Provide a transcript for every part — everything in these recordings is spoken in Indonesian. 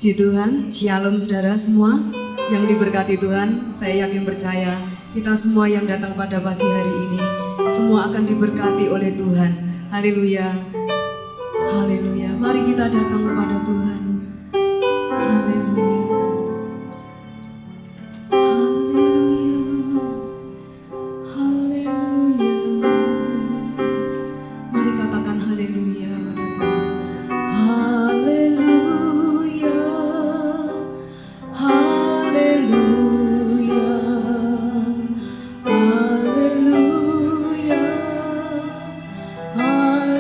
Puji Tuhan, Shalom saudara semua yang diberkati Tuhan. Saya yakin percaya kita semua yang datang pada pagi hari ini semua akan diberkati oleh Tuhan. Haleluya, haleluya. Mari kita datang kepada Tuhan. Haleluya, haleluya, haleluya. Mari katakan haleluya pada Tuhan. Haleluya, haleluya, haleluya, haleluya,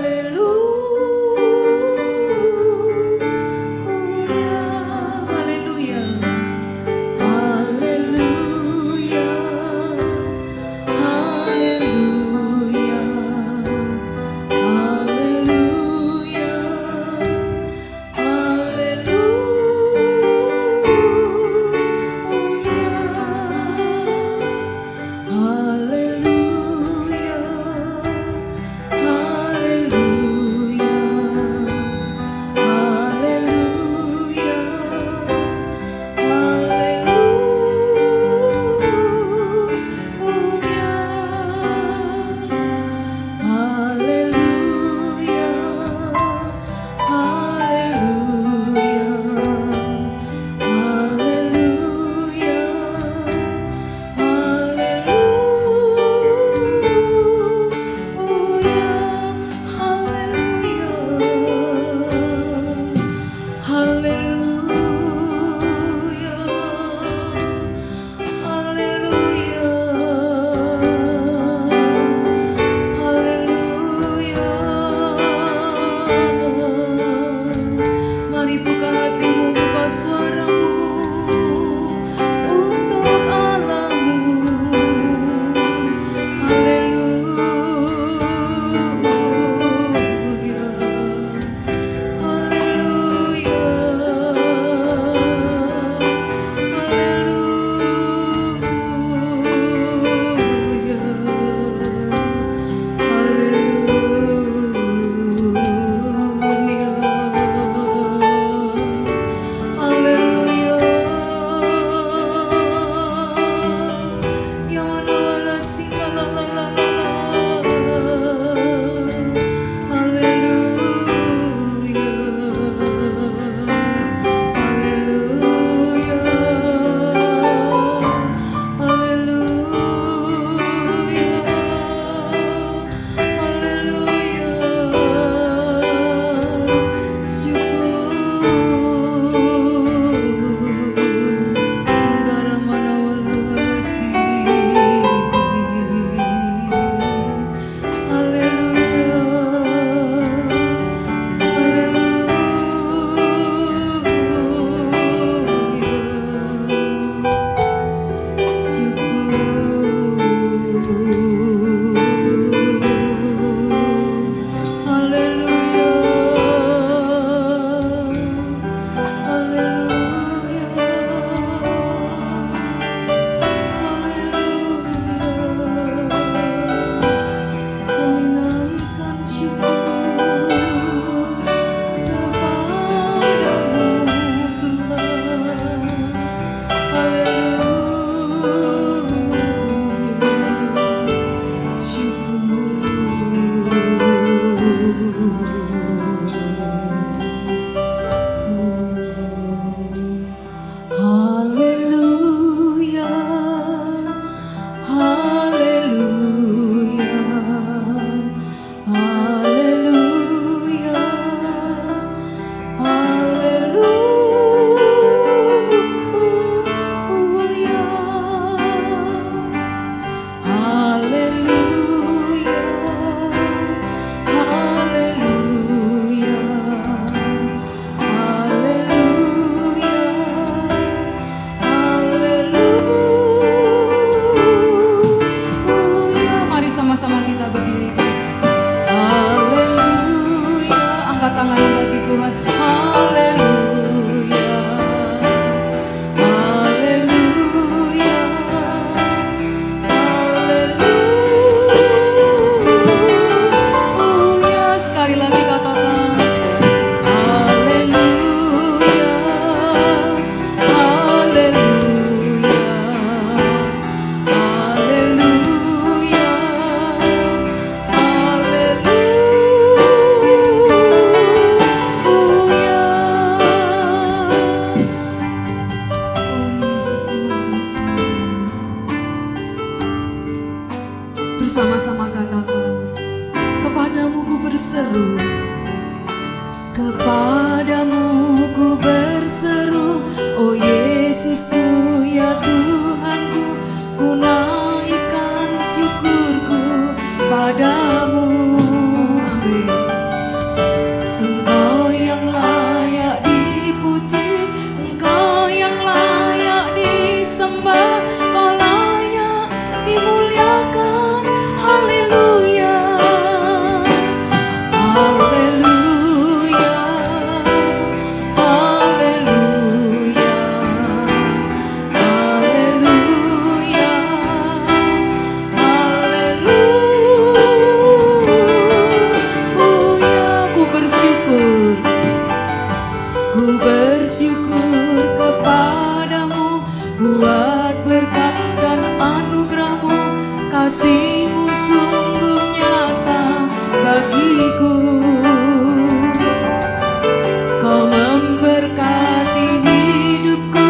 Kepadamu ku berseru, oh Yesusku ya Tuhanku, ku naikkan syukurku padamu. Amin. Engkau yang layak dipuji, Engkau yang layak disembah, Kau layak dimuliakan. Haleluya, haleluya, haleluya, haleluya, haleluya. Ku bersyukur kepadamu buat berkat dan anugerahmu, kasihmu sungguh nyata bagiku. Kau memberkati hidupku,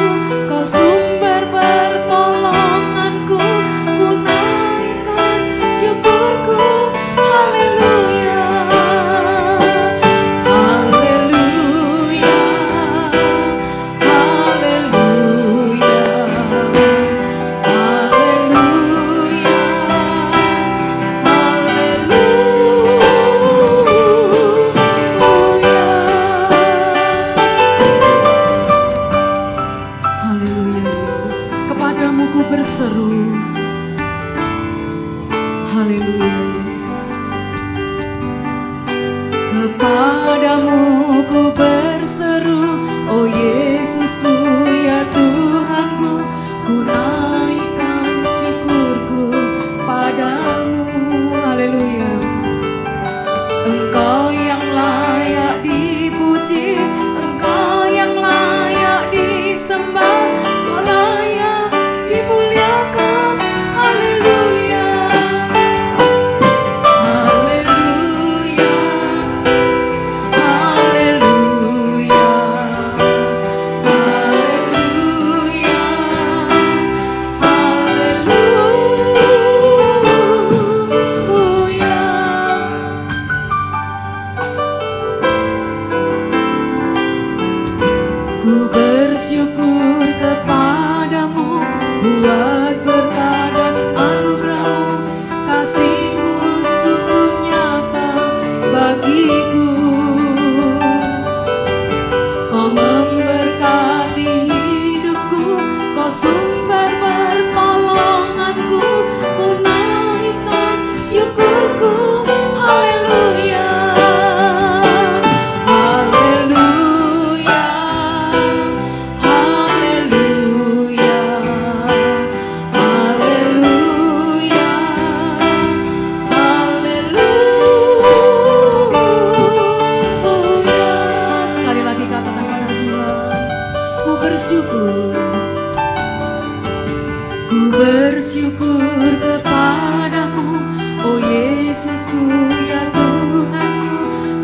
Kau sumber pertolonganku, ku naikkan syukurku. Haleluya, haleluya, haleluya, haleluya, haleluya, Yesus. Kepadamu ku berseru, haleluya. Kepadamu ku berseru, oh Yesusku ya Tuhanku, ku naikkan syukurku padamu. Haleluya. Engkau yang layak dipuji, Engkau yang layak disembah, Kau layak dimuliakan. Haleluya, haleluya, haleluya, haleluya, haleluya. Ku bersyukur kepadamu buat berkat dan anugerahmu, kasihmu sungguh nyata bagiku. Kau memberkati hidupku, Kau sumber pertolonganku, ku naikkan syukurku. Haleluya, haleluya, haleluya, haleluya, haleluya. Sekali lagi katakan pada Tuhan, ku bersyukur, ku bersyukur kepadamu, oh Yesusku ya Tuhanku,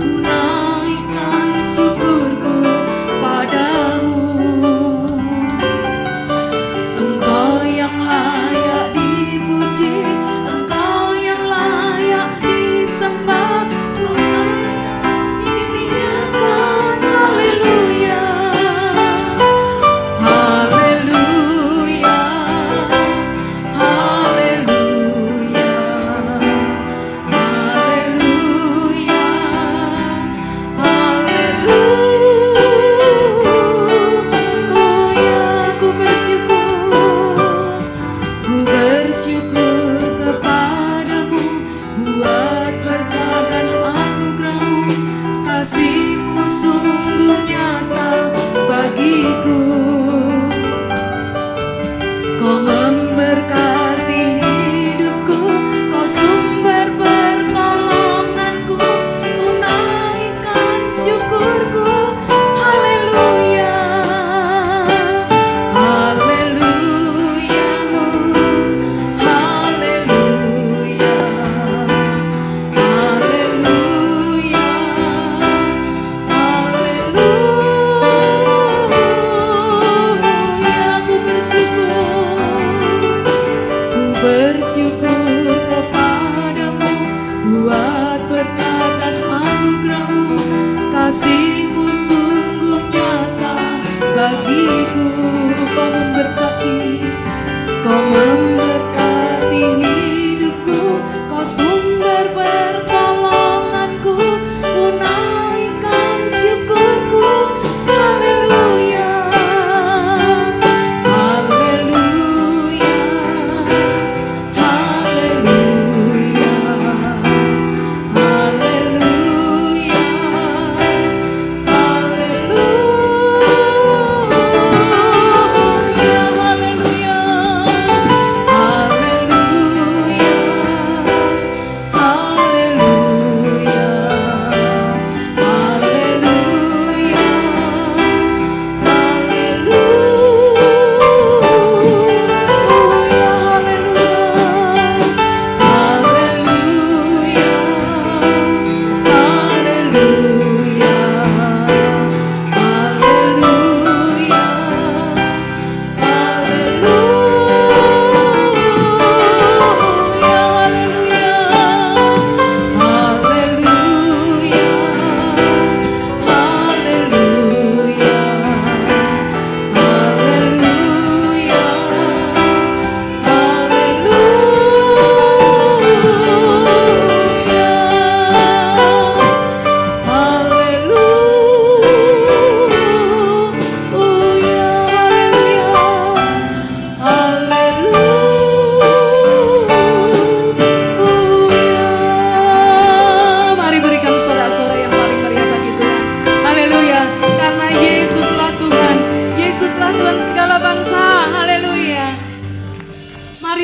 ku naikkan syukurku padamu. Engkau yang layak dipuji, Engkau yang layak disembah, ku layak ditinggikan. Haleluya, haleluya, haleluya, haleluya, haleluya. Ku bersyukur kepadamu buat berkat dan anugerahmu, kasihmu sungguh nyata bagiku. Kau memberkati hidupku, Kau sumber pertolonganku, ku naikkan syukurku. Haleluya, haleluya, haleluya, haleluya, haleluya. kasih-Mu sungguh nyata bagiku. Kau memberkati hidupku, Kau sumber pertolonganku, ku naikkan syukurku. Haleluya, haleluya, haleluya, haleluya,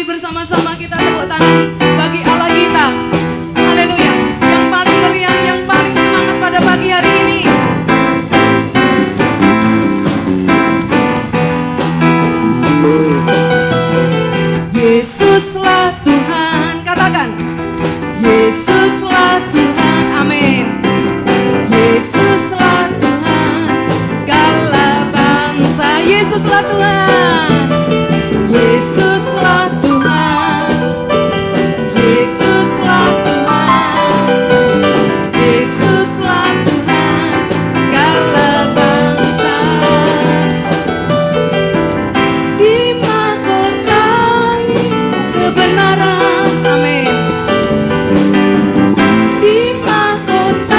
bersama-sama kita tepuk tangan bagi Allah kita. Haleluya. Yang paling meriah, yang paling semangat pada pagi hari ini. Yesuslah Tuhan. Katakan, Yesuslah Tuhan. Amin. Yesuslah Tuhan segala bangsa. Yesuslah Tuhan. Yesuslah Tuhan, Yesuslah Tuhan, Yesuslah Tuhan segala bangsa. Dimahkotai kebenaran, amin. Dimahkotai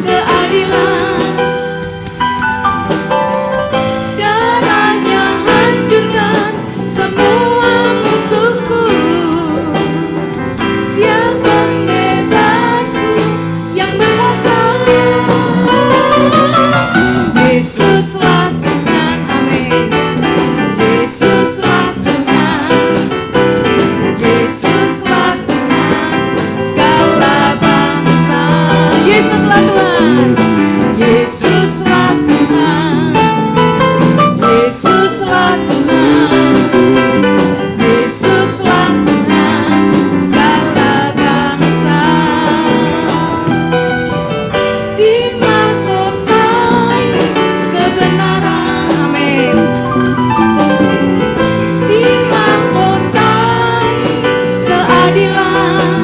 keadilan, darahnya hancurkan semua musuhku. Dia pembebasku yang berkuasa. Yesuslah Tuhan, amin. Yesuslah Tuhan, Yesuslah Tuhan segala bangsa. Yesuslah Tuhan, Yesuslah Tuhan, Yesuslah Tuhan, Yesuslah Tuhan segala bangsa. Dimahkotai kebenaran, amin. Dimahkotai keadilan,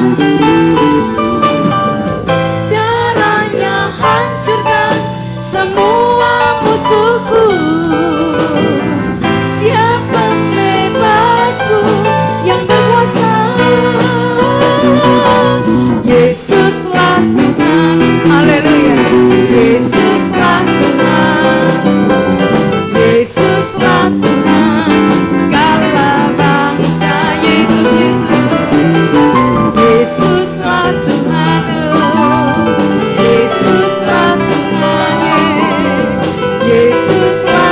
darahnya hancurkan semua musuhku. Dia pembebasku yang berkuasa. Yesuslah Tuhan, haleluya. Yesuslah Tuhan, Yesuslah Tuhan segala bangsa. Yesus, Yesus, Yesuslah Tuhan, Yesuslah Tuhan, Yesuslah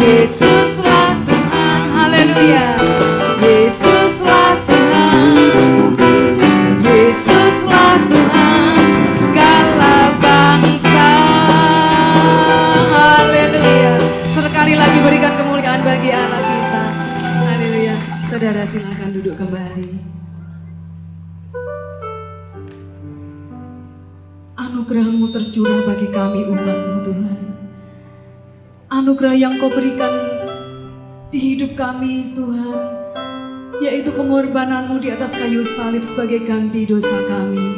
Yesuslah Tuhan, haleluya. Yesuslah Tuhan, Yesuslah Tuhan segala bangsa, haleluya. Sekali lagi berikan kemuliaan bagi Allah kita, haleluya. Saudara silakan duduk kembali. Anugerah-Mu tercurah bagi kami umat-Mu Tuhan. Anugerah yang Kau berikan di hidup kami Tuhan, yaitu pengorbanan-Mu di atas kayu salib sebagai ganti dosa kami.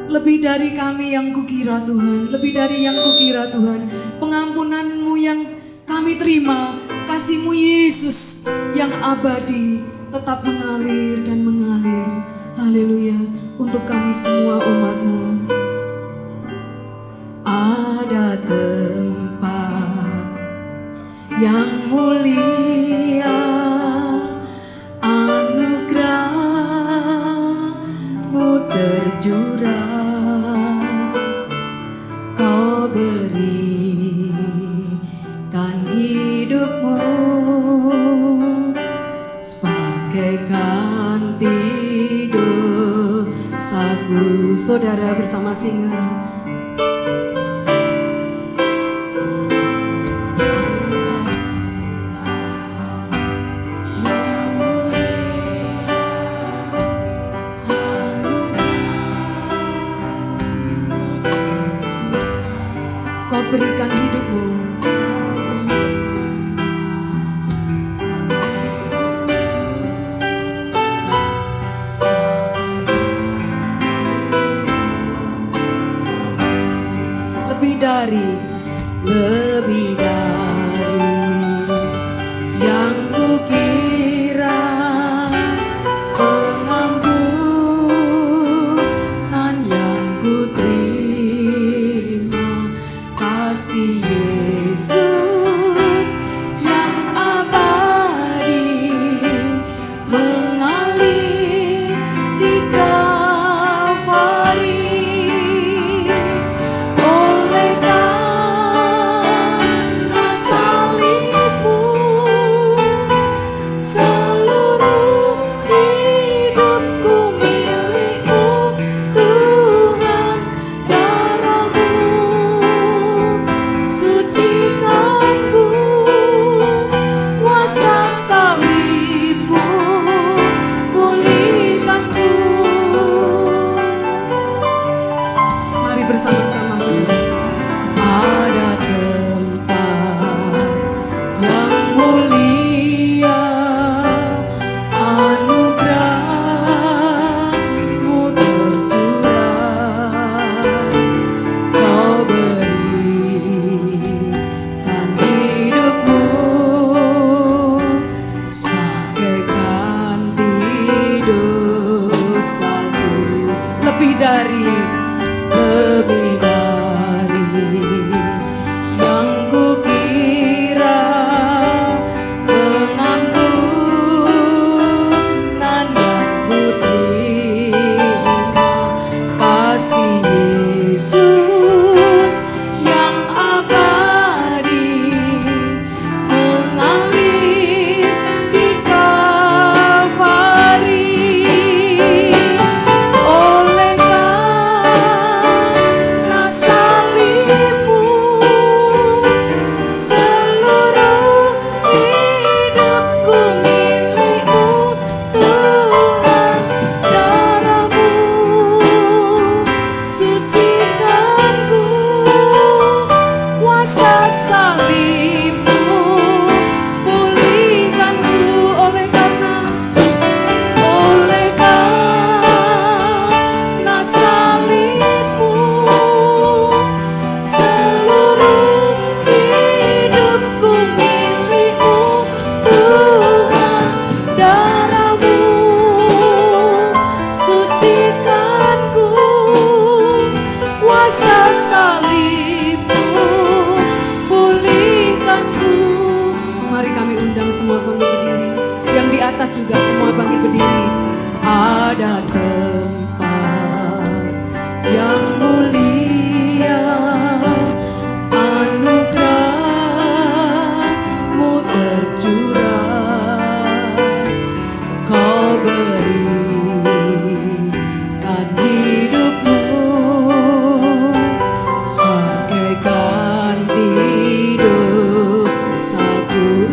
Lebih dari kami yang kukira Tuhan, lebih dari yang kukira Tuhan. Pengampunan-Mu yang kami terima, kasih-Mu Yesus yang abadi tetap mengalir dan mengalir. Haleluya, untuk kami semua umat-Mu. Ada tempat yang mulia, anugerah-Mu tercurah, Kau berikan hidup-Mu sebagai ganti dosaku. Saudara bersama singer. Kau berikan hidup-Mu, lebih dari yang kukira, pengampunan yang kuterima, kasih Yesus yang abadi mengalir di Kalvari. Oleh karena salib-Mu, seluruh hidupku milik-Mu Tuhan. Darah-Mu sucikan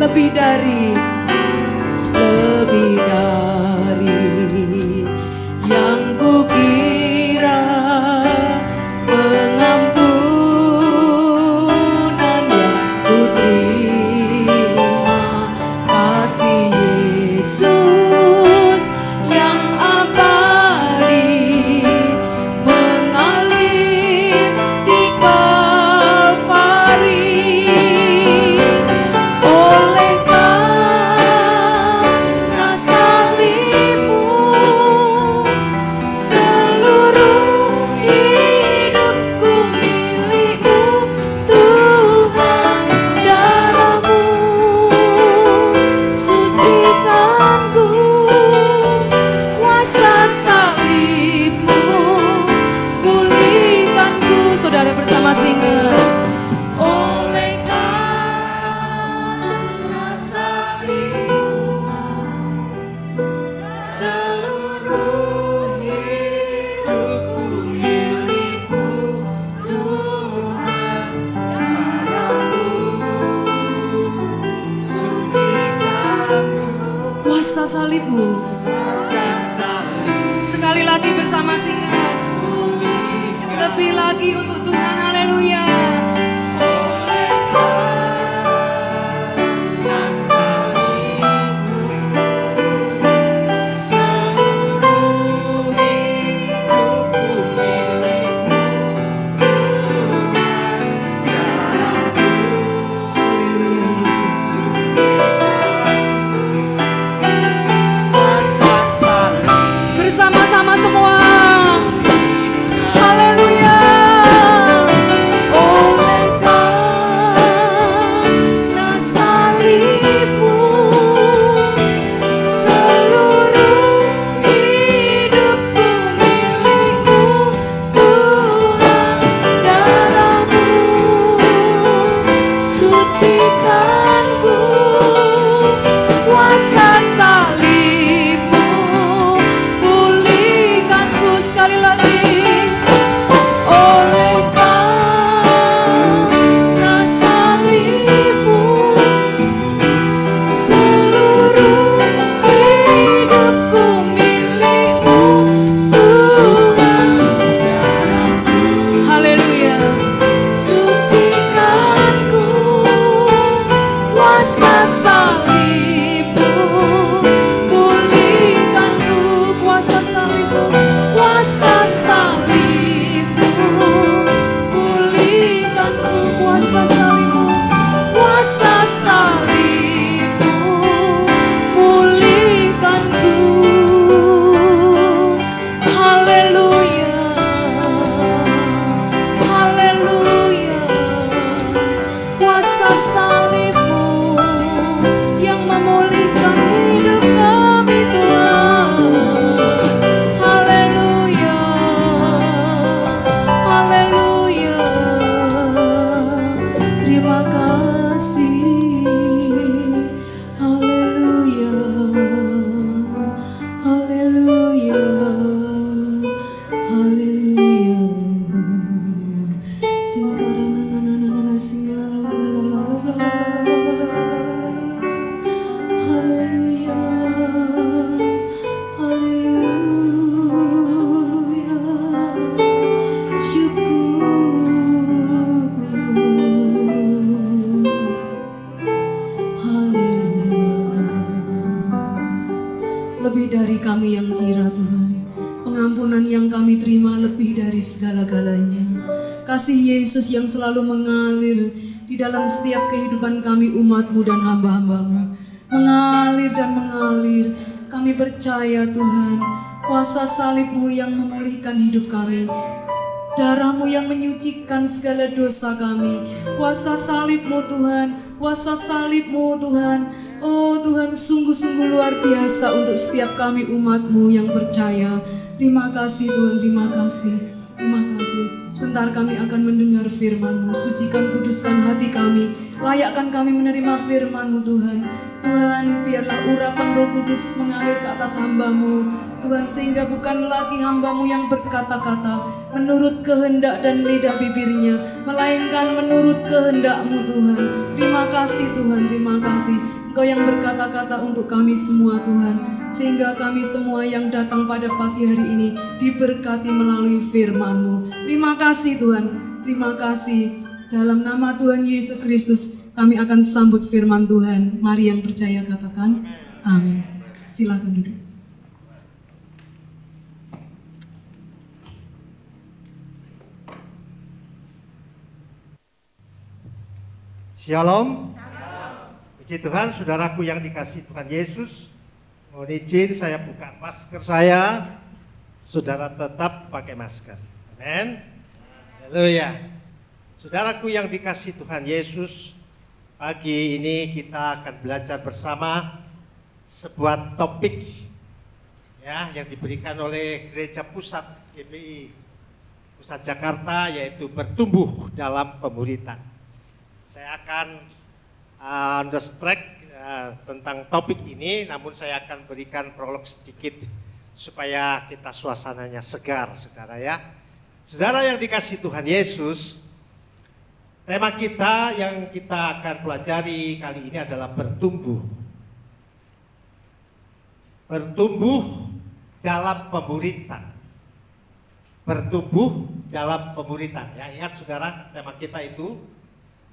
lebih dari yang kukira, pengampunan yang kuterima, kasih Yesus yang abadi mengalir di Kalvari. Oleh karena salibmu, seluruh hidupku milikmu Tuhan. Darahmu sucikanku, kuasa salibmu pulihkanku. Saudara bersama singa. Oleh karena salibmu, seluruh hidupku milikmu Tuhan. Darahmu sucikanku, kuasa salibmu. Sekali lagi bersama singa. Lebih lagi untuk Tuhan. Haleluya. Haleluya Yesus. Bersama-sama semua. Haleluya. Oleh karena salibmu, seluruh hidupku milikmu Tuhan. Darahmu sucikanku, kuasa salibmu pulihkanku. Sekali lagi. Oleh karena salibmu, seluruh hidupku milikmu Tuhan. Haleluya. Sucikanku, kuasa salibmu pulihkanku. Kuasa salibmu, kuasa salibmu pulihkanku. Kuasa salibmu, kuasa salibmu pulihkanku. Haleluya. Haleluya. Kuasa salibmu yang memulihkan hidup kami Tuhan. Haleluya. Haleluya. Terima kasih. Haleluya. Haleluya. Haleluya. Singkaranananana, haleluya. Haleluya. Syukur. Haleluya. Lebih dari kami yang kira Tuhan, pengampunan yang kami terima lebih dari segala-galanya. Kasih Yesus yang selalu mengalir di dalam setiap kehidupan kami umat-Mu dan hamba-hamba-Mu. Mengalir dan mengalir. Kami percaya Tuhan, kuasa salib-Mu yang memulihkan hidup kami. Darah-Mu yang menyucikan segala dosa kami. Kuasa salib-Mu Tuhan, kuasa salib-Mu Tuhan. Oh Tuhan, sungguh-sungguh luar biasa untuk setiap kami umat-Mu yang percaya. Terima kasih Tuhan, terima kasih. Terima kasih. Sebentar kami akan mendengar firman-Mu. Sucikan, kuduskan hati kami. Layakkan kami menerima firman-Mu Tuhan. Tuhan, biarlah urapan Roh Kudus mengalir ke atas hamba-Mu. Tuhan, sehingga bukan lagi hamba-Mu yang berkata-kata menurut kehendak dan lidah bibirnya, melainkan menurut kehendak-Mu Tuhan. Terima kasih Tuhan, terima kasih. Engkau yang berkata-kata untuk kami semua Tuhan, sehingga kami semua yang datang pada pagi hari ini diberkati melalui firman-Mu. Terima kasih Tuhan, terima kasih. Dalam nama Tuhan Yesus Kristus kami akan sambut firman Tuhan. Mari yang percaya katakan amin. Silakan duduk. Shalom. Puji Tuhan, saudaraku yang dikasihi Tuhan Yesus. Mohon izin saya buka masker saya. Saudara tetap pakai masker. Amin. Haleluya. Saudaraku yang dikasihi Tuhan Yesus, pagi ini kita akan belajar bersama sebuah topik ya yang diberikan oleh Gereja Pusat GPI Pusat Jakarta, yaitu bertumbuh dalam pemuritan. Saya akan on the track tentang topik ini, namun saya akan berikan prolog sedikit supaya kita suasananya segar, saudara ya. Saudara yang dikasihi Tuhan Yesus, tema kita yang kita akan pelajari kali ini adalah bertumbuh. Bertumbuh dalam pemuritan. Bertumbuh dalam pemuritan. Ya, ingat saudara, tema kita itu.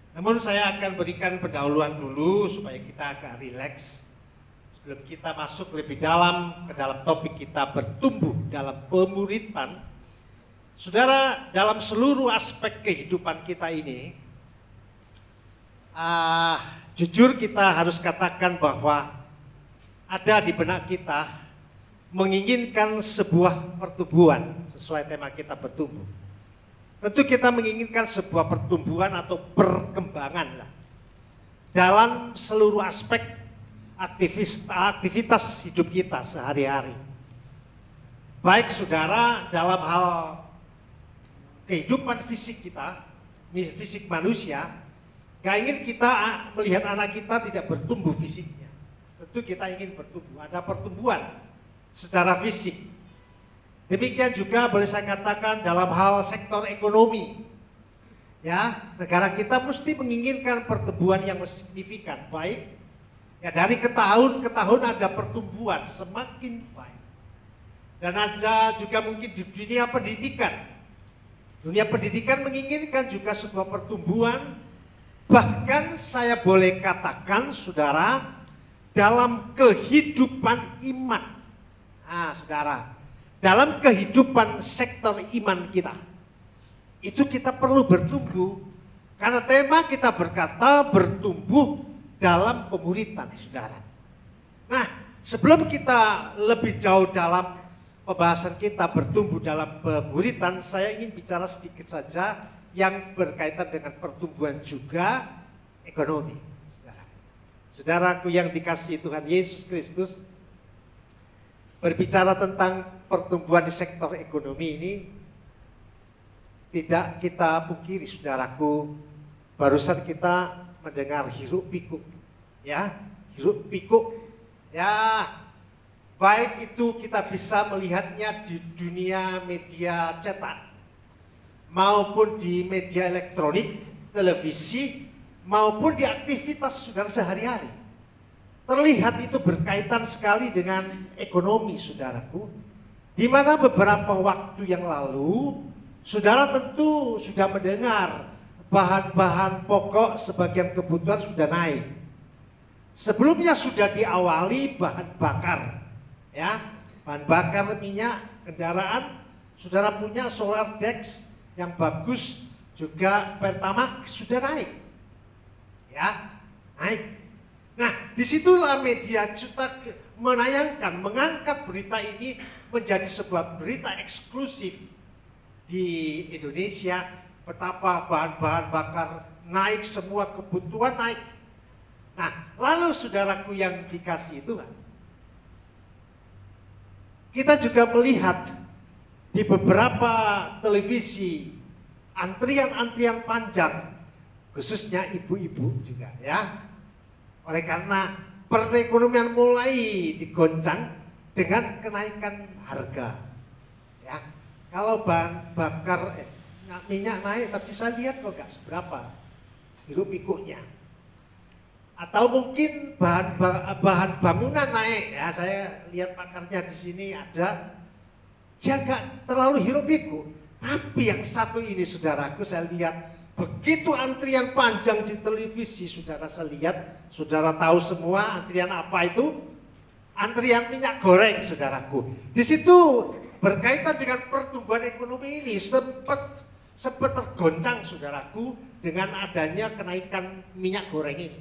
Namun saya akan berikan pendahuluan dulu supaya kita agak rileks sebelum kita masuk lebih dalam ke dalam topik kita bertumbuh dalam pemuritan. Saudara, dalam seluruh aspek kehidupan kita ini, jujur kita harus katakan bahwa ada di benak kita menginginkan sebuah pertumbuhan sesuai tema kita bertumbuh. Tentu kita menginginkan sebuah pertumbuhan atau perkembangan lah dalam seluruh aspek aktivitas hidup kita sehari-hari. Baik saudara, dalam hal kehidupan fisik kita, fisik manusia, gak ingin kita melihat anak kita tidak bertumbuh fisiknya. Tentu kita ingin bertumbuh, ada pertumbuhan secara fisik. Demikian juga boleh saya katakan dalam hal sektor ekonomi. Ya, negara kita mesti menginginkan pertumbuhan yang signifikan, baik. Ya, dari ke tahun ada pertumbuhan semakin baik. Dan ada juga mungkin di dunia pendidikan. Dunia pendidikan menginginkan juga sebuah pertumbuhan. Bahkan saya boleh katakan, saudara, dalam kehidupan iman. Saudara, dalam kehidupan sektor iman kita, itu kita perlu bertumbuh. Karena tema kita berkata bertumbuh dalam pemuritan, saudara. Nah, sebelum kita lebih jauh dalam pembahasan kita bertumbuh dalam pemuritan, saya ingin bicara sedikit saja yang berkaitan dengan pertumbuhan juga ekonomi, saudara. Saudaraku yang dikasihi Tuhan Yesus Kristus, berbicara tentang pertumbuhan di sektor ekonomi ini tidak kita pungkiri, saudaraku. Barusan kita mendengar hiruk pikuk, ya, hiruk pikuk, ya. Baik itu kita bisa melihatnya di dunia media cetak maupun di media elektronik, televisi, maupun di aktivitas saudara sehari-hari. Terlihat itu berkaitan sekali dengan ekonomi, saudaraku. Di mana beberapa waktu yang lalu, saudara tentu sudah mendengar bahan-bahan pokok sebagian kebutuhan sudah naik. Sebelumnya sudah diawali bahan bakar, ya, bahan bakar minyak kendaraan. Saudara punya Solar Dex yang bagus, juga Pertamax sudah naik, ya, naik. Nah, disitulah media cetak menayangkan, mengangkat berita ini menjadi sebuah berita eksklusif di Indonesia, betapa bahan-bahan bakar naik, semua kebutuhan naik. Nah, lalu saudaraku yang dikasihi Tuhan, kita juga melihat di beberapa televisi antrian-antrian panjang, khususnya ibu-ibu juga ya. Oleh karena perekonomian mulai digoncang dengan kenaikan harga. Ya, kalau bahan bakar minyak naik, tadi saya lihat kok nggak seberapa hiruk pikuknya. Atau mungkin bahan bangunan naik, ya saya lihat pakarnya di sini ada, dia nggak terlalu hiruk pikuk. Tapi yang satu ini saudaraku, saya lihat begitu antrian panjang di televisi, saudara saya lihat, saudara tahu semua antrian apa itu? Antrian minyak goreng, saudaraku. Di situ berkaitan dengan pertumbuhan ekonomi ini sempat tergoncang, saudaraku, dengan adanya kenaikan minyak goreng ini.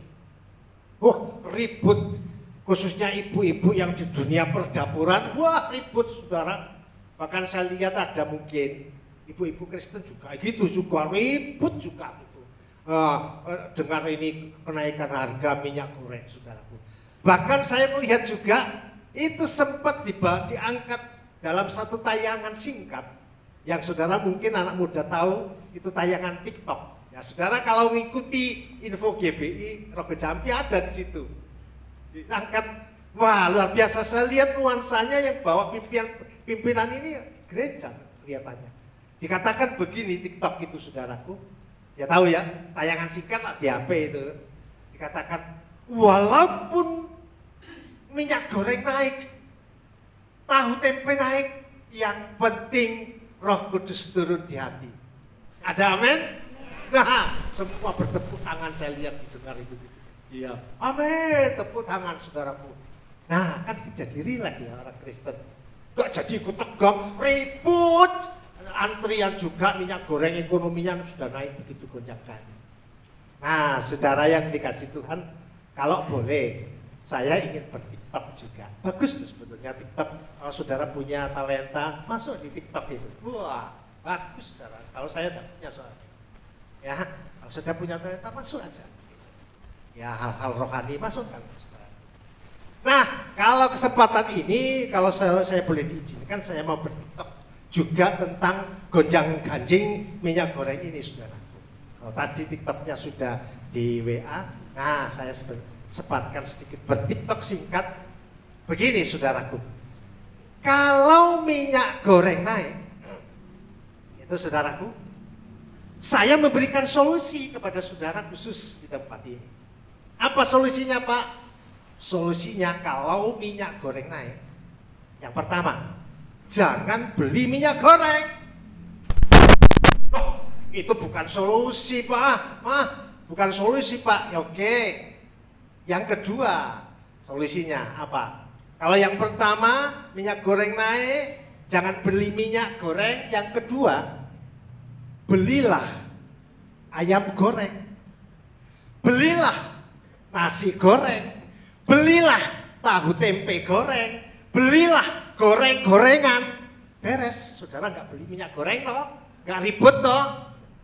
Ribut, khususnya ibu-ibu yang di dunia perdapuran, ribut saudara. Bahkan saya lihat ada mungkin ibu-ibu Kristen juga gitu juga, ribut juga gitu. Dengar ini kenaikan harga minyak goreng, saudaraku. Bahkan saya melihat juga itu sempat diangkat dalam satu tayangan singkat yang saudara mungkin anak muda tahu, itu tayangan TikTok. Ya, saudara kalau mengikuti info GBI Rogo Jampi ada di situ. Diangkat, luar biasa, saya lihat nuansanya yang bawa pimpinan ini gereja kelihatannya. Dikatakan begini TikTok itu, saudaraku. Ya tahu ya, tayangan singkat di HP itu. Dikatakan walaupun minyak goreng naik, tahu tempe naik, yang penting Roh Kudus turun di hati. Ada amin? Nah, semua bertepuk tangan, saya lihat didengar itu. Iya, amin, tepuk tangan saudaraku. Nah, kan jadi rileks ya orang Kristen. Gak jadi ikut tegang, ribut. Antrian juga minyak goreng, ekonominya sudah naik begitu gonjang. Nah, saudara yang dikasih Tuhan, kalau boleh, saya ingin ber-TikTok juga. Bagus sebetulnya TikTok. Kalau saudara punya talenta, masuk di TikTok itu. Bagus saudara. Kalau saya tidak punya soalnya. Ya, kalau sudah punya talenta masuk aja. Ya, hal-hal rohani masukkan. Nah, kalau kesempatan ini, kalau saya boleh diizinkan, saya mau ber-TikTok juga tentang gonjang-ganjing minyak goreng ini, saudaraku. Kalau tadi TikToknya sudah di WA, nah saya sempatkan sedikit ber-TikTok singkat. Begini, saudaraku. Kalau minyak goreng naik, itu saudaraku, saya memberikan solusi kepada saudara khusus di tempat ini. Apa solusinya, Pak? Solusinya kalau minyak goreng naik, yang pertama, jangan beli minyak goreng. Itu bukan solusi, Pak. Bukan solusi, Pak. Ya, oke. Yang kedua, solusinya apa? Kalau yang pertama, minyak goreng naik, jangan beli minyak goreng. Yang kedua, belilah ayam goreng, belilah nasi goreng, belilah tahu tempe goreng, belilah goreng-gorengan. Beres, saudara nggak beli minyak goreng toh, nggak ribut toh.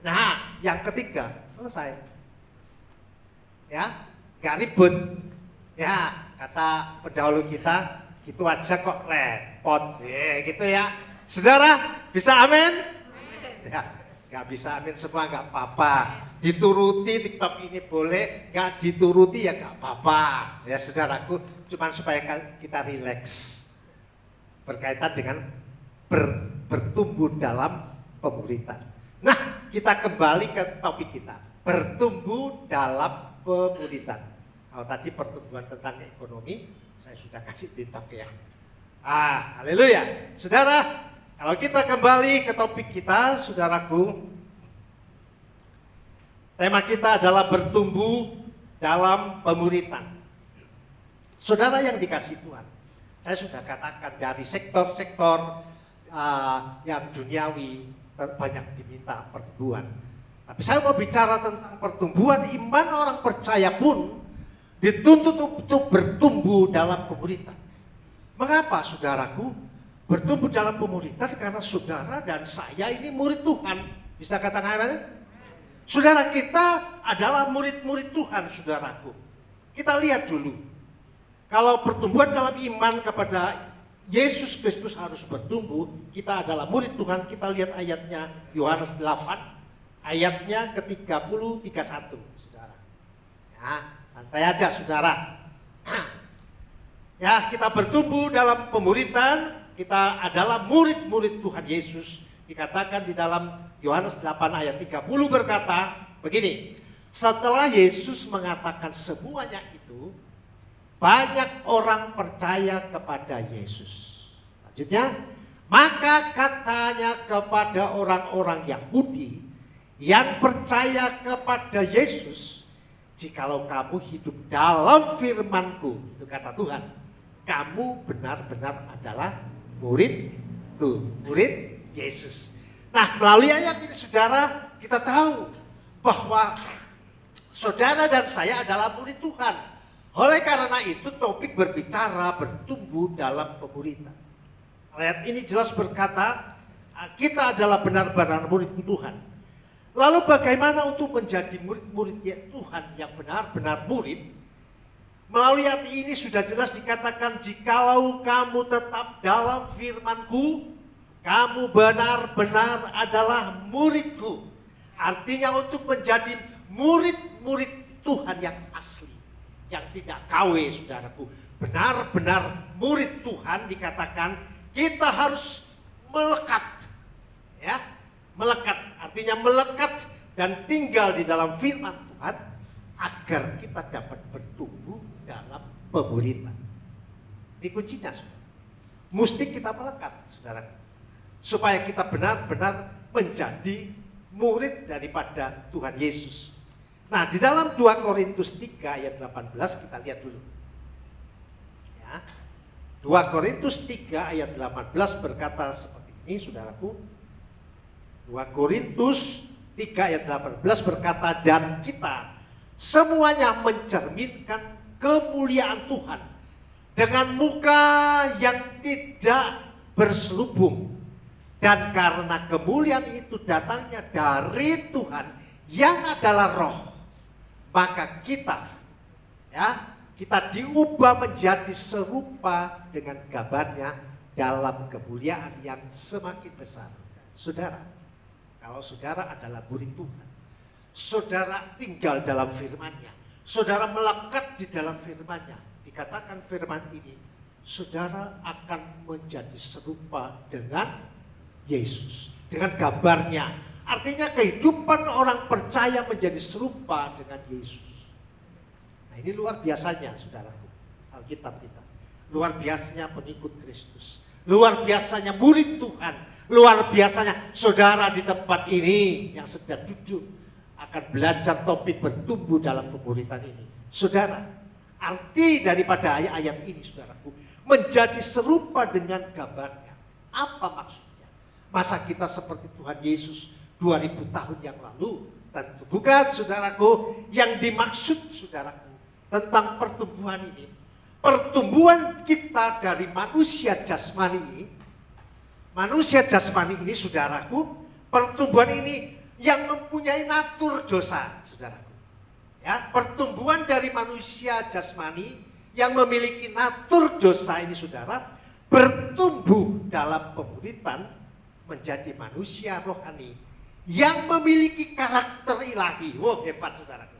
Nah, yang ketiga, selesai. Ya, nggak ribut. Ya, kata pendahulu kita, gitu aja kok repot. Gitu ya. Saudara, bisa amin? Ya. Gak bisa amin semua, gak apa-apa. Dituruti TikTok ini boleh, gak dituruti ya gak apa-apa. Ya saudaraku, cuman supaya kita rileks. Berkaitan dengan bertumbuh dalam pemuritan. Nah, kita kembali ke topik kita. Bertumbuh dalam pemuritan. Kalau tadi pertumbuhan tentang ekonomi, saya sudah kasih TikTok ya. Haleluya. Saudara, kalau kita kembali ke topik kita, saudaraku, tema kita adalah bertumbuh dalam pemuritan. Saudara yang dikasih Tuhan, saya sudah katakan dari sektor-sektor yang duniawi banyak diminta pertumbuhan. Tapi saya mau bicara tentang pertumbuhan iman orang percaya pun dituntut untuk bertumbuh dalam pemuritan. Mengapa saudaraku? Bertumbuh dalam pemuritan karena saudara dan saya ini murid Tuhan. Bisa katakan apa? Saudara kita adalah murid-murid Tuhan, saudaraku. Kita lihat dulu. Kalau pertumbuhan dalam iman kepada Yesus Kristus harus bertumbuh, kita adalah murid Tuhan. Kita lihat ayatnya Yohanes 8. ayatnya ke-30, 31, saudara. Ya, santai aja saudara. Ya, kita bertumbuh dalam pemuridan, kita adalah murid-murid Tuhan Yesus. Dikatakan di dalam Yohanes 8 ayat 30 berkata begini, setelah Yesus mengatakan semuanya itu, banyak orang percaya kepada Yesus. Lanjutnya, maka katanya kepada orang-orang Yahudi yang percaya kepada Yesus, jikalau kamu hidup dalam firman-Ku, itu kata Tuhan, kamu benar-benar adalah murid-Ku, murid Yesus. Nah, melalui ayat ini saudara, kita tahu bahwa saudara dan saya adalah murid Tuhan. Oleh karena itu topik berbicara bertumbuh dalam pemuridan. Ayat ini jelas berkata, kita adalah benar-benar murid Tuhan. Lalu bagaimana untuk menjadi murid-murid Tuhan yang benar-benar murid? Melalui ayat ini sudah jelas dikatakan, jikalau kamu tetap dalam firman-Ku, kamu benar-benar adalah murid-Ku. Artinya untuk menjadi murid-murid Tuhan yang asli, yang tidak KW, saudaraku. Benar-benar murid Tuhan dikatakan kita harus melekat. Ya, melekat artinya melekat dan tinggal di dalam firman Tuhan agar kita dapat bertumbuh dalam pemuridan. Ini kuncinya, saudara. Mesti kita melekat, saudaraku, supaya kita benar-benar menjadi murid daripada Tuhan Yesus. Nah, di dalam 2 Korintus 3 ayat 18 kita lihat dulu. Ya. 2 Korintus 3 ayat 18 berkata seperti ini, saudaraku. 2 Korintus 3 ayat 18 berkata, dan kita semuanya mencerminkan kemuliaan Tuhan dengan muka yang tidak berselubung. Dan karena kemuliaan itu datangnya dari Tuhan yang adalah roh, maka kita diubah menjadi serupa dengan gambarnya dalam kemuliaan yang semakin besar. Saudara, kalau saudara adalah murid Tuhan, saudara tinggal dalam firman-Nya, saudara melekat di dalam firman-Nya, dikatakan firman ini, saudara akan menjadi serupa dengan Yesus, dengan gambarnya. Artinya kehidupan orang percaya menjadi serupa dengan Yesus. Nah, ini luar biasanya, saudaraku, Alkitab kita. Luar biasanya pengikut Kristus. Luar biasanya murid Tuhan. Luar biasanya saudara di tempat ini yang sedang duduk akan belajar topik bertumbuh dalam pemuridan ini. Saudara, arti daripada ayat-ayat ini, saudaraku, menjadi serupa dengan gambarnya. Apa maksudnya? Masa kita seperti Tuhan Yesus 2000 tahun yang lalu? Tentu bukan, saudaraku. Yang dimaksud, saudaraku, tentang pertumbuhan ini, pertumbuhan kita dari manusia jasmani ini, saudaraku, pertumbuhan ini yang mempunyai natur dosa, saudaraku. Ya, pertumbuhan dari manusia jasmani yang memiliki natur dosa ini, saudara, bertumbuh dalam pemuridan menjadi manusia rohani yang memiliki karakter ilahi. Wow, hebat, saudaraku.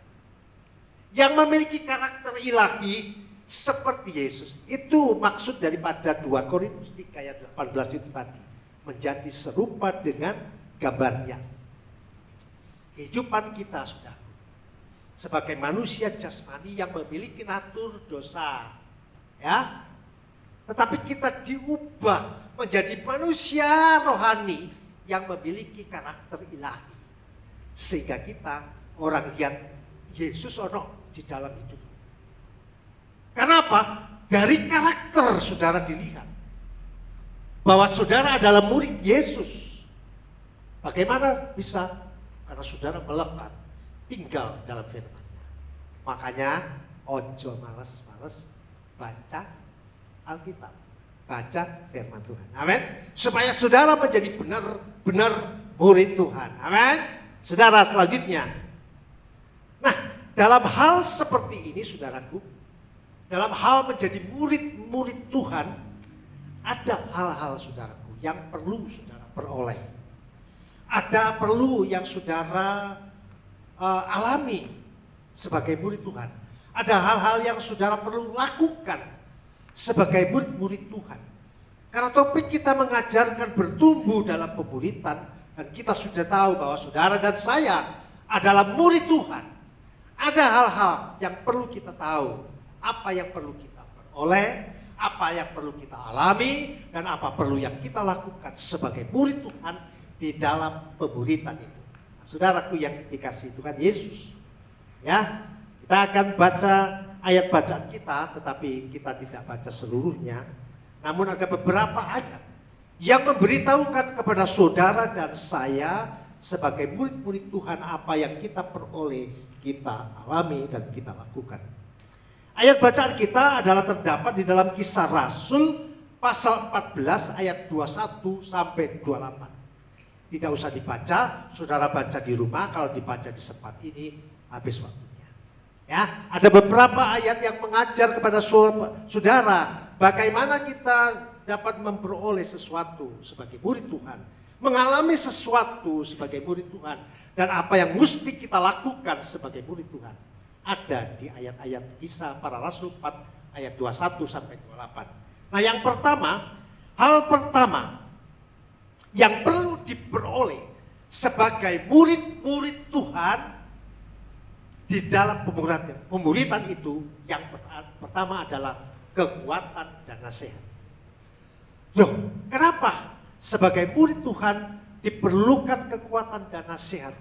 Yang memiliki karakter ilahi seperti Yesus. Itu maksud daripada 2 Korintus 3 ayat 18 itu tadi. Menjadi serupa dengan gambarnya. Kehidupan kita, saudara, sebagai manusia jasmani yang memiliki natur dosa, ya, tetapi kita diubah menjadi manusia rohani yang memiliki karakter ilahi, sehingga kita orang lihat Yesus ono di dalam hidup. Kenapa? Dari karakter saudara dilihat bahwa saudara adalah murid Yesus. Bagaimana bisa? Karena saudara melekat, tinggal dalam firman-Nya. Makanya ojo males-males baca Alkitab, baca firman Tuhan. Amin. Supaya saudara menjadi benar-benar murid Tuhan. Amin. Saudara, selanjutnya. Nah, dalam hal seperti ini, saudaraku, dalam hal menjadi murid-murid Tuhan, ada hal-hal, saudaraku, yang perlu saudara peroleh. ada perlu yang saudara alami sebagai murid Tuhan. Ada hal-hal yang saudara perlu lakukan sebagai murid-murid Tuhan. Karena topik kita mengajarkan bertumbuh dalam pemuritan, dan kita sudah tahu bahwa saudara dan saya adalah murid Tuhan. Ada hal-hal yang perlu kita tahu, apa yang perlu kita peroleh, apa yang perlu kita alami, dan apa perlu yang kita lakukan sebagai murid Tuhan di dalam pemuritan itu. Nah, saudaraku yang dikasihi Tuhan Yesus, ya, kita akan baca ayat bacaan kita, tetapi kita tidak baca seluruhnya. Namun ada beberapa ayat yang memberitahukan kepada saudara dan saya sebagai murid-murid Tuhan apa yang kita peroleh, kita alami, dan kita lakukan. Ayat bacaan kita adalah terdapat di dalam Kisah Rasul pasal 14 ayat 21 sampai 28. Tidak usah dibaca, saudara baca di rumah. Kalau dibaca di tempat ini habis waktunya. Ya, ada beberapa ayat yang mengajar kepada saudara bagaimana kita dapat memperoleh sesuatu sebagai murid Tuhan, mengalami sesuatu sebagai murid Tuhan, dan apa yang mesti kita lakukan sebagai murid Tuhan. Ada di ayat-ayat Kisah Para Rasul 4 ayat 21 sampai 28. Nah, yang pertama, hal pertama yang perlu diperoleh sebagai murid-murid Tuhan di dalam pemuritan itu, yang pertama adalah kekuatan dan nasihat. Loh, kenapa sebagai murid Tuhan diperlukan kekuatan dan nasihat?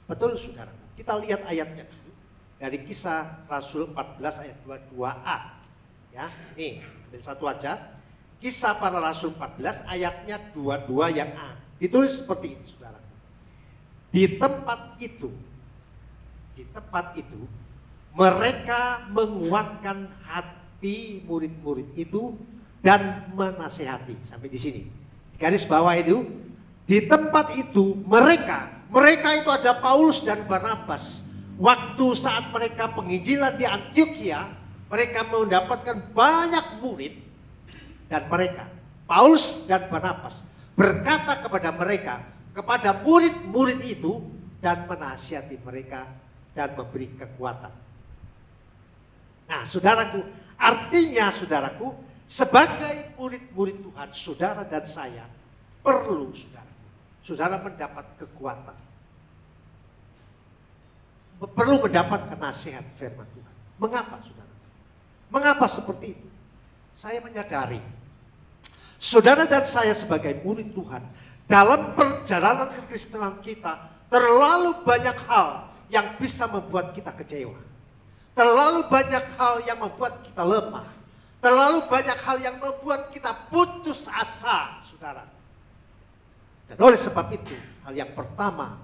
Betul, saudara. Kita lihat ayatnya dulu dari Kisah Rasul 14 ayat 22a. Ya, nih, ambil satu aja. Kisah Para Rasul 14 ayatnya 22 yang A. Ditulis seperti ini, saudara. Di tempat itu mereka menguatkan hati murid-murid itu dan menasehati. Sampai di sini. Di garis bawah itu, di tempat itu mereka itu ada Paulus dan Barnabas. Waktu saat mereka penginjilan di Antiokhia, mereka mendapatkan banyak murid, dan mereka, Paulus dan Barnabas, berkata kepada mereka, kepada murid-murid itu, dan menasihati mereka dan memberi kekuatan. Nah, saudaraku, artinya saudaraku, sebagai murid-murid Tuhan, saudara dan saya perlu, saudara mendapat kekuatan, perlu mendapat nasihat firman Tuhan. Mengapa, saudara? Mengapa seperti itu? Saya menyadari, saudara dan saya sebagai murid Tuhan, dalam perjalanan kekristenan kita, terlalu banyak hal yang bisa membuat kita kecewa. Terlalu banyak hal yang membuat kita lemah. Terlalu banyak hal yang membuat kita putus asa, saudara. Dan oleh sebab itu, hal yang pertama,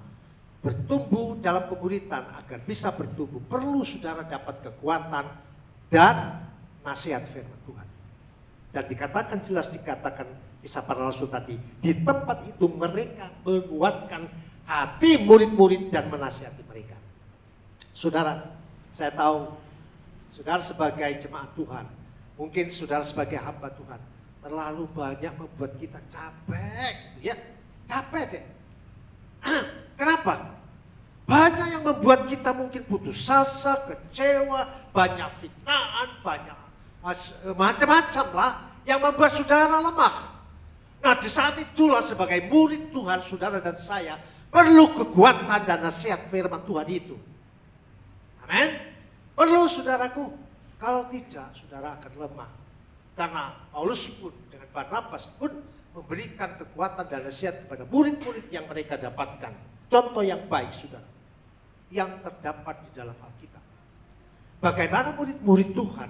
bertumbuh dalam pemuritan agar bisa bertumbuh, perlu saudara dapat kekuatan dan nasihat firman Tuhan. Dan dikatakan jelas, dikatakan Kisah Para Rasul tadi, di tempat itu mereka menguatkan hati murid-murid dan menasihati mereka. Saudara, saya tahu saudara sebagai jemaat Tuhan, mungkin saudara sebagai hamba Tuhan, terlalu banyak membuat kita capek, ya, capek deh. Kenapa? Banyak yang membuat kita mungkin putus asa, kecewa, banyak fitnaan, banyak macam-macam lah yang membuat saudara lemah. Nah, di saat itulah sebagai murid Tuhan, saudara dan saya perlu kekuatan dan nasihat firman Tuhan itu. Amin. Perlu, saudaraku. Kalau tidak, saudara akan lemah. Karena Paulus pun dengan Barnabas pun memberikan kekuatan dan nasihat kepada murid-murid yang mereka dapatkan. Contoh yang baik, saudara, yang terdapat di dalam Alkitab. Bagaimana murid-murid Tuhan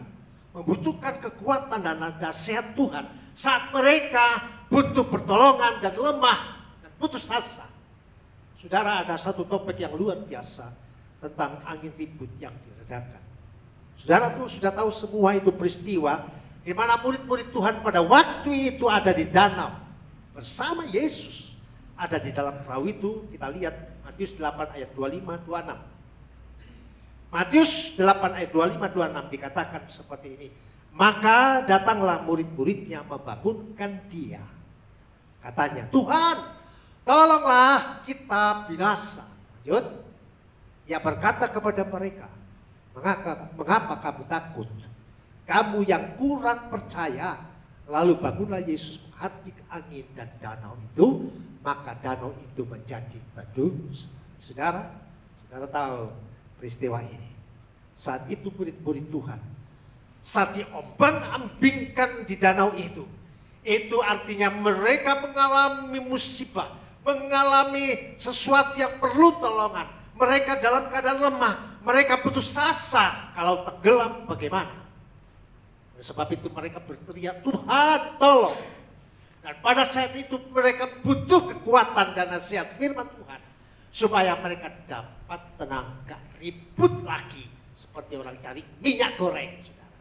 membutuhkan kekuatan dan nasihat Tuhan saat mereka butuh pertolongan dan lemah dan putus asa. Saudara, ada satu topik yang luar biasa tentang angin ribut yang diredakan. Saudara tuh sudah tahu semua itu peristiwa di mana murid-murid Tuhan pada waktu itu ada di danau bersama Yesus. Ada di dalam perahu itu, kita lihat Matius 8 ayat 25-26. Matius 8 ayat 25-26 dikatakan seperti ini. Maka datanglah murid-muridnya membangunkan dia. Katanya, Tuhan, tolonglah kita binasa. Lanjut. Ia berkata kepada mereka, mengapa kamu takut? Kamu yang kurang percaya. Lalu bangunlah Yesus menghardik angin dan danau itu, maka danau itu menjadi teduh. Saudara tahu peristiwa ini. Saat itu murid-murid Tuhan, saat diombang-ambingkan di danau itu artinya mereka mengalami musibah, mengalami sesuatu yang perlu tolongan. Mereka dalam keadaan lemah, mereka putus asa. Kalau tenggelam bagaimana? Sebab itu mereka berteriak, Tuhan tolong. Dan pada saat itu mereka butuh kekuatan dan nasihat firman Tuhan, supaya mereka dapat tenang, gak ribut lagi seperti orang cari minyak goreng, saudara.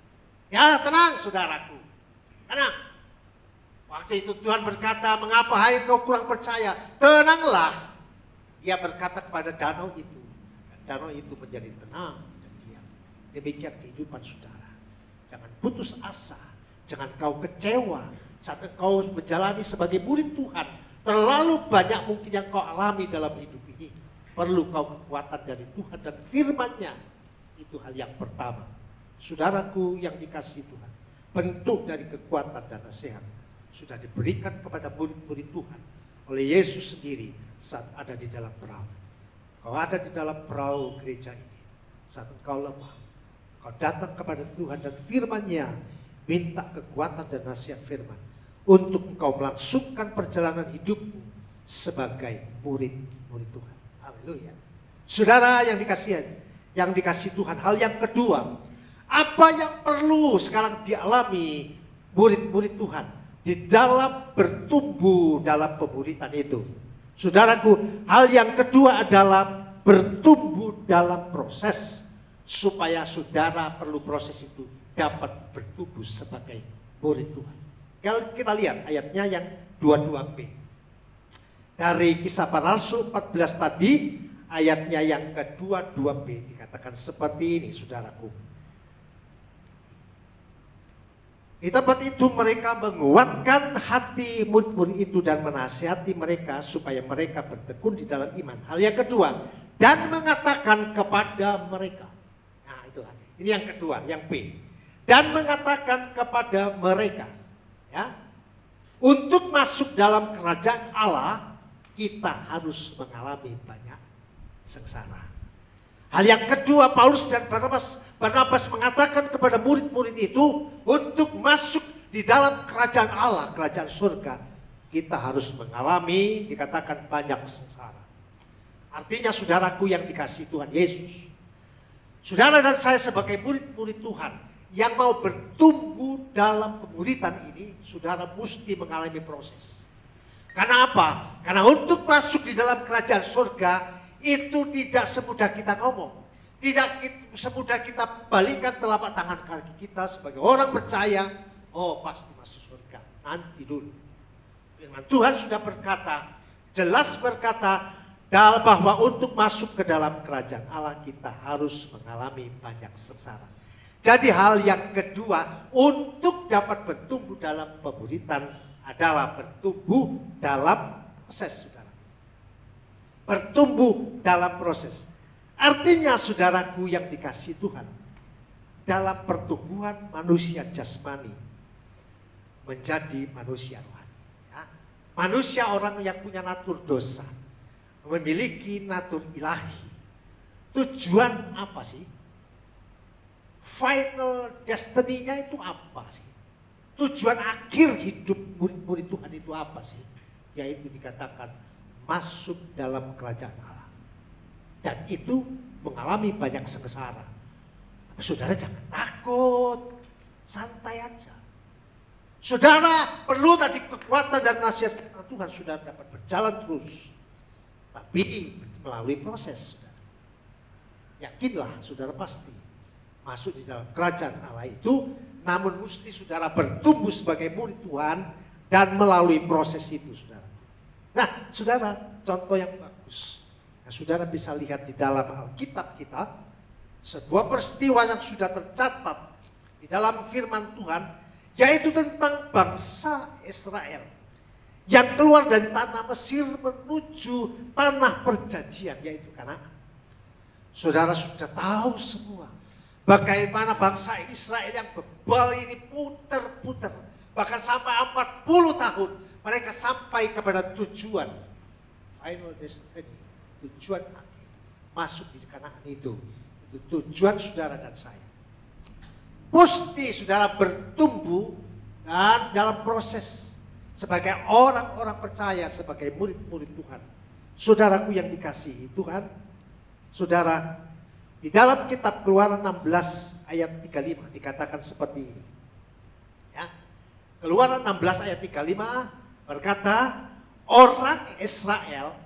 Ya tenang saudaraku, tenang. Waktu itu Tuhan berkata, mengapa hai kau kurang percaya? Tenanglah. Dia berkata kepada danau itu, dan danau itu menjadi tenang dan diam. Demikian kehidupan saudara. Jangan putus asa, jangan kau kecewa saat kau menjalani sebagai murid Tuhan. Terlalu banyak mungkin yang kau alami dalam hidup ini. Perlu kau kekuatan dari Tuhan dan firman-Nya. Itu hal yang pertama. Saudaraku yang dikasihi Tuhan, bentuk dari kekuatan dan nasihat sudah diberikan kepada murid-murid Tuhan oleh Yesus sendiri saat ada di dalam perahu. Kau ada di dalam perahu gereja ini saat engkau lemah. Kau datang kepada Tuhan dan firman-Nya, minta kekuatan dan nasihat firman untuk engkau melangsungkan perjalanan hidupmu sebagai murid-murid Tuhan. Haleluya. Saudara yang dikasihi Tuhan, hal yang kedua, apa yang perlu sekarang dialami murid-murid Tuhan di dalam bertumbuh dalam pemuridan itu? Saudaraku, hal yang kedua adalah bertumbuh dalam proses. Supaya saudara perlu proses itu dapat bertumbuh sebagai murid Tuhan. Kita lihat ayatnya yang 22b. Dari Kisah Para Rasul 14 tadi, ayatnya yang ke-22b dikatakan seperti ini, saudaraku. Di tempat itu mereka menguatkan hati murid-murid itu dan menasihati mereka supaya mereka bertekun di dalam iman. Hal yang kedua, dan mengatakan kepada mereka. Nah itu, ini yang kedua, yang B. Dan mengatakan kepada mereka, ya, untuk masuk dalam kerajaan Allah kita harus mengalami banyak sengsara. Hal yang kedua, Paulus dan Barnabas mengatakan kepada murid-murid itu, untuk masuk di dalam kerajaan Allah, kerajaan surga, kita harus mengalami, dikatakan, banyak sengsara. Artinya saudaraku yang dikasihi Tuhan Yesus, saudara dan saya sebagai murid-murid Tuhan yang mau bertumbuh dalam pemuridan ini, saudara mesti mengalami proses. Karena apa? Karena untuk masuk di dalam kerajaan surga itu tidak semudah kita ngomong. Tidak semudah kita balikan telapak tangan kaki kita sebagai orang percaya, oh pasti masuk surga. Nanti dulu. Firman Tuhan sudah berkata, jelas berkata, bahwa untuk masuk ke dalam kerajaan Allah kita harus mengalami banyak sengsara. Jadi hal yang kedua untuk dapat bertumbuh dalam pemuridan adalah bertumbuh dalam proses, saudara. Bertumbuh dalam proses. Artinya saudaraku yang dikasihi Tuhan, dalam pertumbuhan manusia jasmani menjadi manusia rohani. Ya. Manusia orang yang punya natur dosa, memiliki natur ilahi. Tujuan apa sih? Final destiny-nya itu apa sih? Tujuan akhir hidup murid-murid Tuhan itu apa sih? Yaitu dikatakan masuk dalam kerajaan Allah. Dan itu mengalami banyak sengsara. Saudara jangan takut, santai aja. Saudara perlu tadi kekuatan dan nasihat Tuhan, saudara dapat berjalan terus. Tapi melalui proses, saudara. Yakinlah saudara pasti masuk di dalam kerajaan Allah itu, namun mesti saudara bertumbuh sebagai murid Tuhan dan melalui proses itu, saudara. Nah, saudara, contoh yang bagus. Nah, saudara bisa lihat di dalam Alkitab kita, sebuah peristiwa yang sudah tercatat di dalam firman Tuhan, yaitu tentang bangsa Israel yang keluar dari tanah Mesir menuju tanah perjanjian, yaitu Kanaan. Saudara sudah tahu semua bagaimana bangsa Israel yang bebal ini puter-puter, bahkan sampai 40 tahun mereka sampai kepada tujuan, final destiny, tujuan akhir, masuk di Kanaan itu tujuan saudara dan saya. Mesti saudara bertumbuh dan dalam proses sebagai orang-orang percaya, sebagai murid-murid Tuhan. Saudaraku yang dikasihi Tuhan, saudara, di dalam kitab Keluaran 16 ayat 35 dikatakan seperti ini. Ya. Keluaran 16 ayat 35 berkata, orang Israel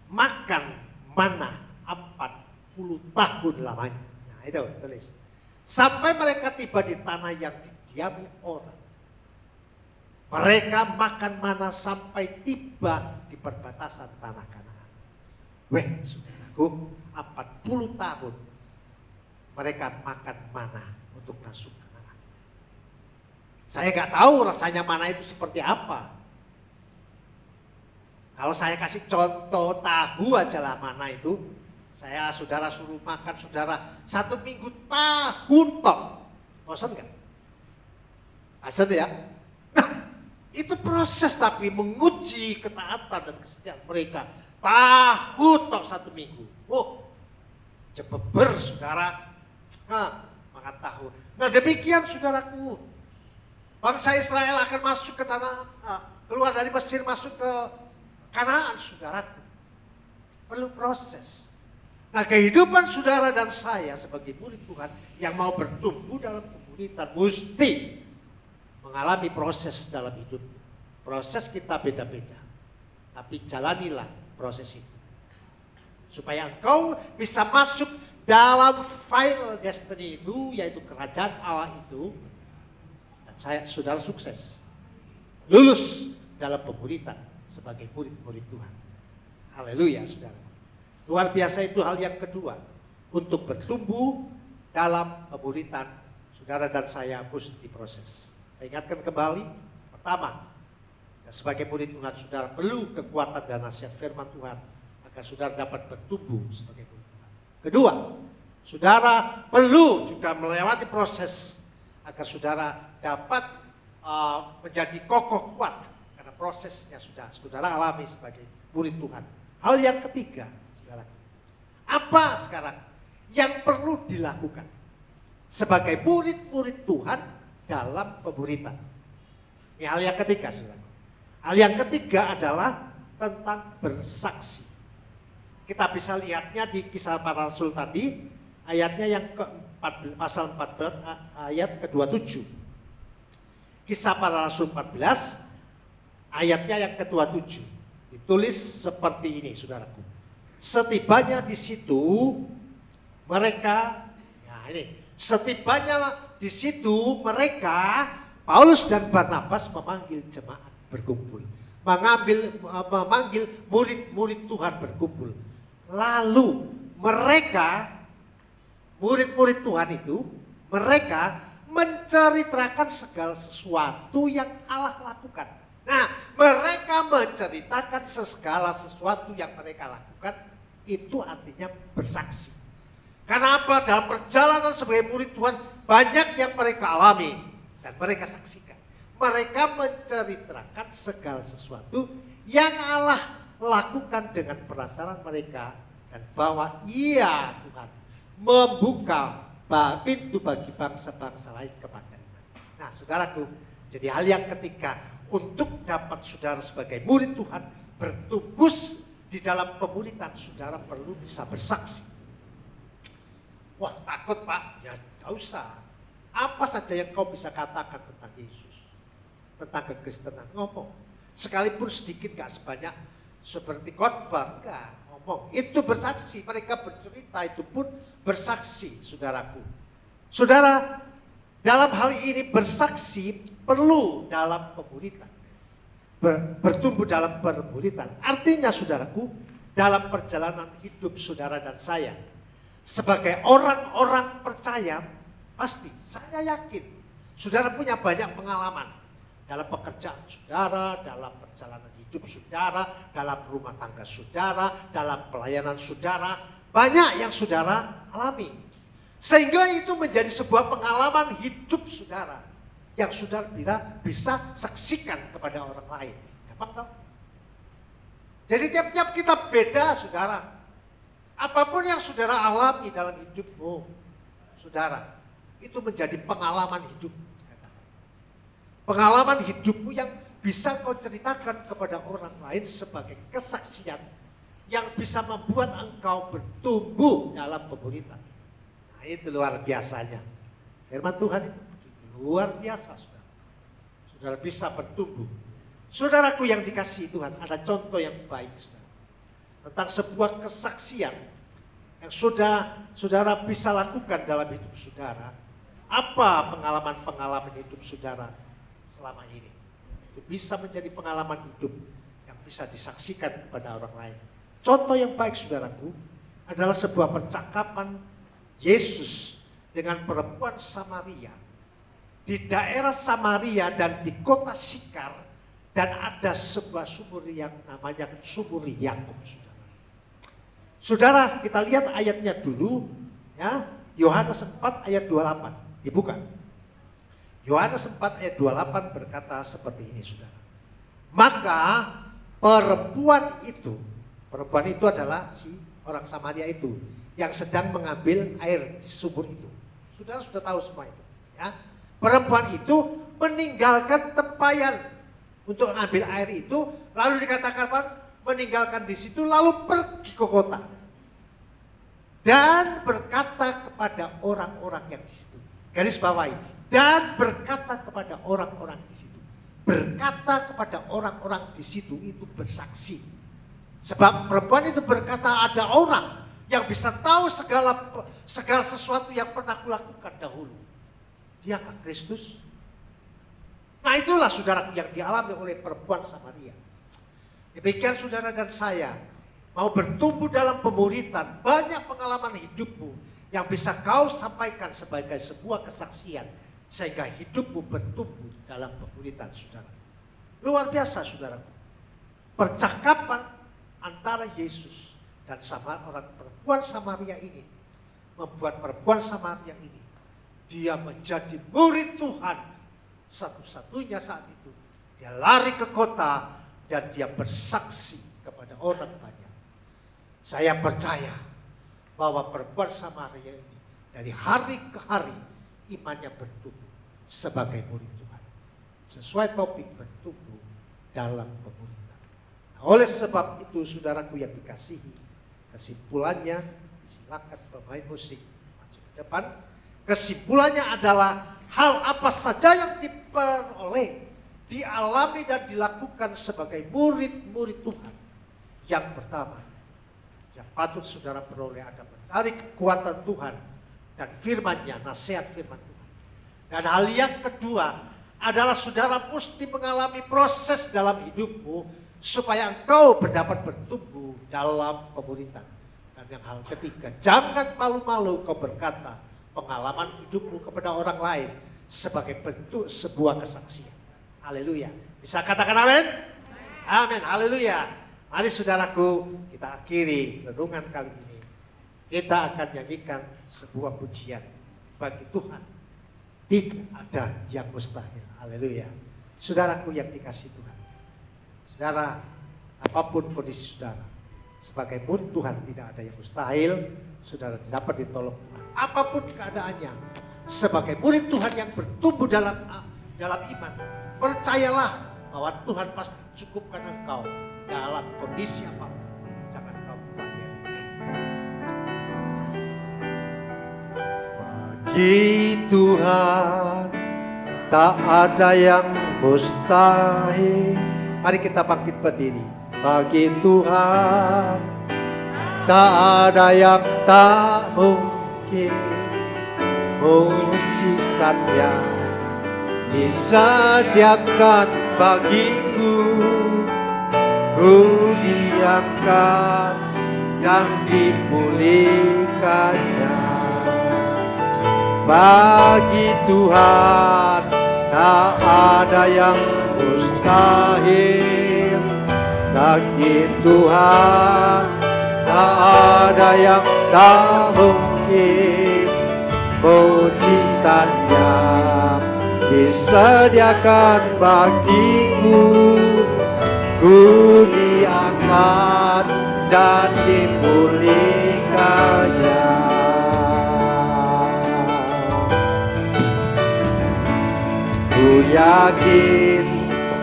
makan mana 40 tahun lamanya. Nah itu tulis. Sampai mereka tiba di tanah yang didiami orang. Mereka makan mana sampai tiba di perbatasan tanah Kanaan. Weh, saudaraku, 40 tahun mereka makan mana untuk masuk Kanaan. Saya nggak tahu rasanya mana itu seperti apa. Kalau saya kasih contoh tahu aja lah mana itu. Saya saudara suruh makan saudara 1 minggu tahu tok. Bosan nggak? Bosan ya? Nah, itu proses tapi menguji ketaatan dan kesetiaan mereka. Tahu tok 1 minggu. Oh, jebeber saudara. Makan tahu. Nah demikian saudaraku. Bangsa Israel akan masuk ke tanah, keluar dari Mesir masuk ke Kanaan saudaraku. Perlu proses. Nah kehidupan saudara dan saya sebagai murid Tuhan yang mau bertumbuh dalam kemuridan mesti mengalami proses dalam hidup. Proses kita beda-beda. Tapi jalanilah proses itu. Supaya engkau bisa masuk dalam final destiny itu, yaitu kerajaan Allah itu. Dan saya saudara sukses. Lulus dalam pemuridan sebagai murid-murid Tuhan. Haleluya saudara. Luar biasa itu hal yang kedua. Untuk bertumbuh dalam pemuridan, saudara dan saya mesti diproses. Saya ingatkan kembali, pertama, sebagai murid Tuhan, saudara perlu kekuatan dan nasihat firman Tuhan agar saudara dapat bertumbuh sebagai murid Tuhan. Kedua, saudara perlu juga melewati proses agar saudara dapat menjadi kokoh kuat karena prosesnya sudah saudara alami sebagai murid Tuhan. Hal yang ketiga, apa sekarang yang perlu dilakukan sebagai murid-murid Tuhan dalam pemuridan? Ini hal yang ketiga, saudara. Hal yang ketiga adalah tentang bersaksi. Kita bisa lihatnya di Kisah Para Rasul tadi, ayatnya yang pasal 14 ayat ke-27. Kisah Para Rasul 14 ayatnya yang ke-27. Ditulis seperti ini, saudaraku. Setibanya di situ mereka, setibanya di situ mereka, Paulus dan Barnabas memanggil jemaat berkumpul, memanggil murid-murid Tuhan berkumpul. Lalu mereka, murid-murid Tuhan itu, mereka menceritakan segala sesuatu yang Allah lakukan. Nah, mereka menceritakan segala sesuatu yang mereka lakukan. Itu artinya bersaksi. Karena apa? Dalam perjalanan sebagai murid Tuhan banyak yang mereka alami dan mereka saksikan. Mereka menceritakan segala sesuatu yang Allah lakukan dengan perantaran mereka dan bahwa Ia Tuhan membuka pintu bagi bangsa-bangsa lain kepada iman. Nah, saudaraku, jadi hal yang ketiga untuk dapat saudara sebagai murid Tuhan bertumbuh di dalam pemuridan, saudara perlu bisa bersaksi. Wah, takut Pak? Ya gak usah. Apa saja yang kau bisa katakan tentang Yesus, tentang kekristenan, ngomong. Sekalipun sedikit gak sebanyak seperti khotbah, enggak, ngomong. Itu bersaksi, mereka bercerita, itu pun bersaksi, saudaraku. Saudara, dalam hal ini bersaksi perlu dalam pemuridan. Bertumbuh dalam pemuridan. Artinya saudaraku, dalam perjalanan hidup saudara dan saya, sebagai orang-orang percaya, pasti saya yakin saudara punya banyak pengalaman, dalam pekerjaan saudara, dalam perjalanan hidup saudara, dalam rumah tangga saudara, dalam pelayanan saudara, banyak yang saudara alami. Sehingga itu menjadi sebuah pengalaman hidup saudara yang saudara bisa saksikan kepada orang lain. Gampang toh? Jadi tiap-tiap kita beda saudara. Apapun yang saudara alami dalam hidupmu, saudara, itu menjadi pengalaman hidup. Pengalaman hidupmu yang bisa kau ceritakan kepada orang lain sebagai kesaksian yang bisa membuat engkau bertumbuh dalam pemuritan. Nah, itu luar biasanya. Firman Tuhan itu begitu luar biasa, saudara. Saudara bisa bertumbuh. Saudaraku yang dikasihi Tuhan, ada contoh yang baik, saudara, tentang sebuah kesaksian yang saudara bisa lakukan dalam hidup saudara. Apa pengalaman-pengalaman hidup saudara selama ini? Itu bisa menjadi pengalaman hidup yang bisa disaksikan kepada orang lain. Contoh yang baik saudaraku adalah sebuah percakapan Yesus dengan perempuan Samaria di daerah Samaria dan di kota Sikar, dan ada sebuah sumur yang namanya sumur Yakub. Saudara, kita lihat ayatnya dulu ya. Yohanes 4 ayat 28 dibuka. Yohanes 4 ayat 28 berkata seperti ini, saudara. Maka perempuan itu adalah si orang Samaria itu yang sedang mengambil air di sumur itu. Saudara sudah tahu semua itu ya. Perempuan itu meninggalkan tempayan untuk mengambil air itu, lalu dikatakan meninggalkan di situ lalu pergi ke kota dan berkata kepada orang-orang yang di situ. Garis bawahi, dan berkata kepada orang-orang di situ. Berkata kepada orang-orang di situ itu bersaksi. Sebab perempuan itu berkata, ada orang yang bisa tahu segala sesuatu yang pernah kulakukan dahulu. Diakah Kristus? Nah, itulah saudara yang dialami oleh perempuan Samaria. Demikian saudara dan saya mau bertumbuh dalam pemuritan, banyak pengalaman hidupmu yang bisa kau sampaikan sebagai sebuah kesaksian sehingga hidupmu bertumbuh dalam pemuritan saudara. Luar biasa saudara. Percakapan antara Yesus dan orang perempuan Samaria ini membuat perempuan Samaria ini dia menjadi murid Tuhan satu-satunya saat itu. Dia lari ke kota dan dia bersaksi kepada orang banyak. Saya percaya bahwa perempuan Samaria ini dari hari ke hari imannya bertumbuh sebagai murid Tuhan. Sesuai topik bertumbuh dalam pemuritan. Nah, oleh sebab itu saudaraku yang dikasihi, kesimpulannya silakan pemain musik maju ke depan. Kesimpulannya adalah hal apa saja yang diperoleh, dialami dan dilakukan sebagai murid-murid Tuhan. Yang pertama, yang patut saudara peroleh adalah mencari kekuatan Tuhan dan firman-Nya, nasihat firman Tuhan. Dan hal yang kedua adalah saudara mesti mengalami proses dalam hidupmu supaya engkau dapat bertumbuh dalam pemuritan. Dan yang hal ketiga, jangan malu-malu kau berkata pengalaman hidupmu kepada orang lain sebagai bentuk sebuah kesaksian. Haleluya. Bisa katakan amin? Amin. Haleluya. Mari saudaraku, kita akhiri renungan kali ini. Kita akan nyanyikan sebuah pujian bagi Tuhan. Tidak ada yang mustahil. Haleluya. Saudaraku yang dikasihi Tuhan. Saudara, apapun kondisi saudara, sebagai murid Tuhan tidak ada yang mustahil. Saudara dapat ditolong Tuhan. Apapun keadaannya, sebagai murid Tuhan yang bertumbuh dalam iman, percayalah bahwa Tuhan pasti cukupkan engkau dalam kondisi apapun. Jangan kau khawatir. Bagi Tuhan tak ada yang mustahil. Mari kita bangkit berdiri. Bagi Tuhan tak ada yang tak mungkin. Mujizat yang disediakan bagiku, ku diangkat dan dipulihkannya. Bagi Tuhan tak ada yang mustahil bagi Tuhan, tak ada yang tak mungkin. Mujizatnya disediakan bagiku, ku diangkat dan dipulihkannya. Ku yakin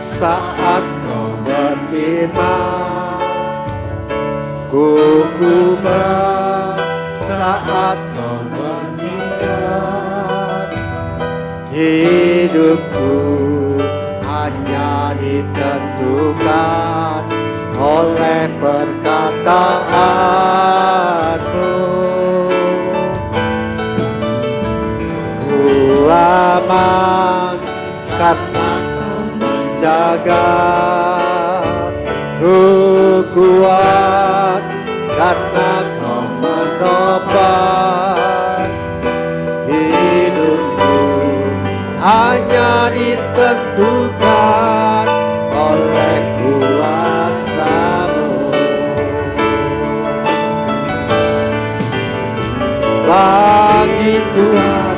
saat kau berfirman, ku kubah saat kau bertindak. Hidupku hanya ditentukan oleh perkataanmu. Ku aman karena kau menjaga, ku kuat karena kau menopang. Hidupku hanya ditentukan oleh kuasa-Mu. Bagi Tuhan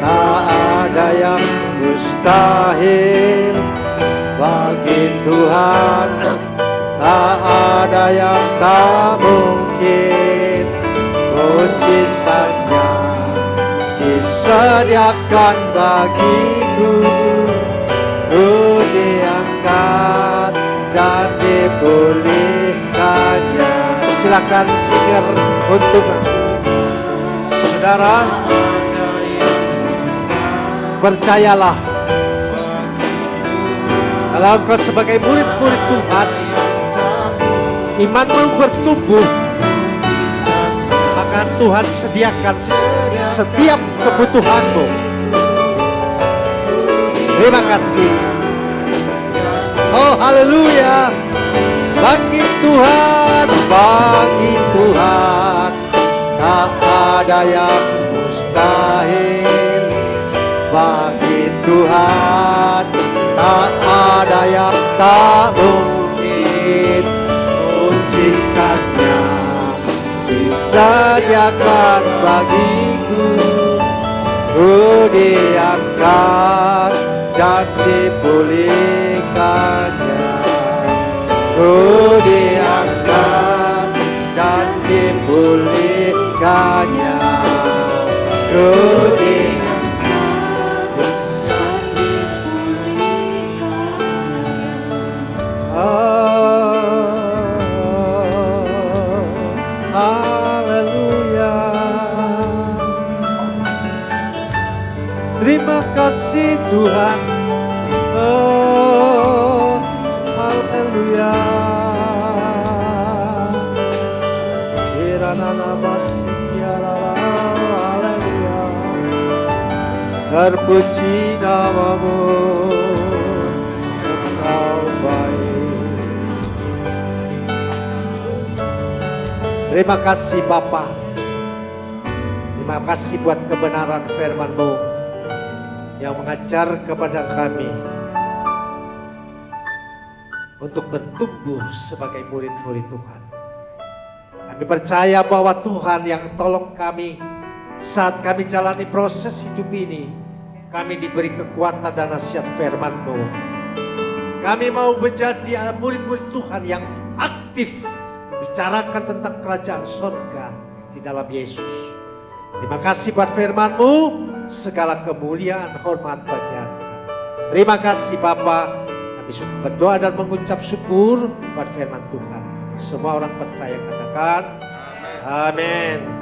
tak ada yang mustahil, bagi Tuhan tak ada yang tak mungkin. Mujizatnya disediakan bagiku, ku diangkat dan dipulihkannya. Silakan singir untuk saudara. Percayalah, kalau engkau sebagai murid-murid Tuhan, imanmu bertumbuh, maka Tuhan sediakan setiap kebutuhanmu. Terima kasih. Oh haleluya. Bagi Tuhan tak ada yang mustahil. Bagi Tuhan tak ada yang tak mungkin. Mujizatnya disediakan bagiku, ku diangkat dan dipulihkannya. Ku diangkat dan dipulihkannya. Ku diangkat dan dipulihkannya. Haleluya. Terima kasih Tuhan. Oh, haleluya. Haleluya. Terpuji namamu, Engkau baik. Terima kasih Bapa. Terima kasih buat kebenaran firman-Mu yang mengajar kepada kami untuk bertumbuh sebagai murid-murid Tuhan. Kami percaya bahwa Tuhan yang tolong kami saat kami jalani proses hidup ini. Kami diberi kekuatan dan nasihat firman-Mu. Kami mau menjadi murid-murid Tuhan yang aktif bicarakan tentang kerajaan surga di dalam Yesus. Terima kasih buat firman-Mu. Segala kemuliaan, hormat bagi Tuhan. Terima kasih Bapa. Kami berdoa dan mengucap syukur buat firman Tuhan. Semua orang percaya katakan amin.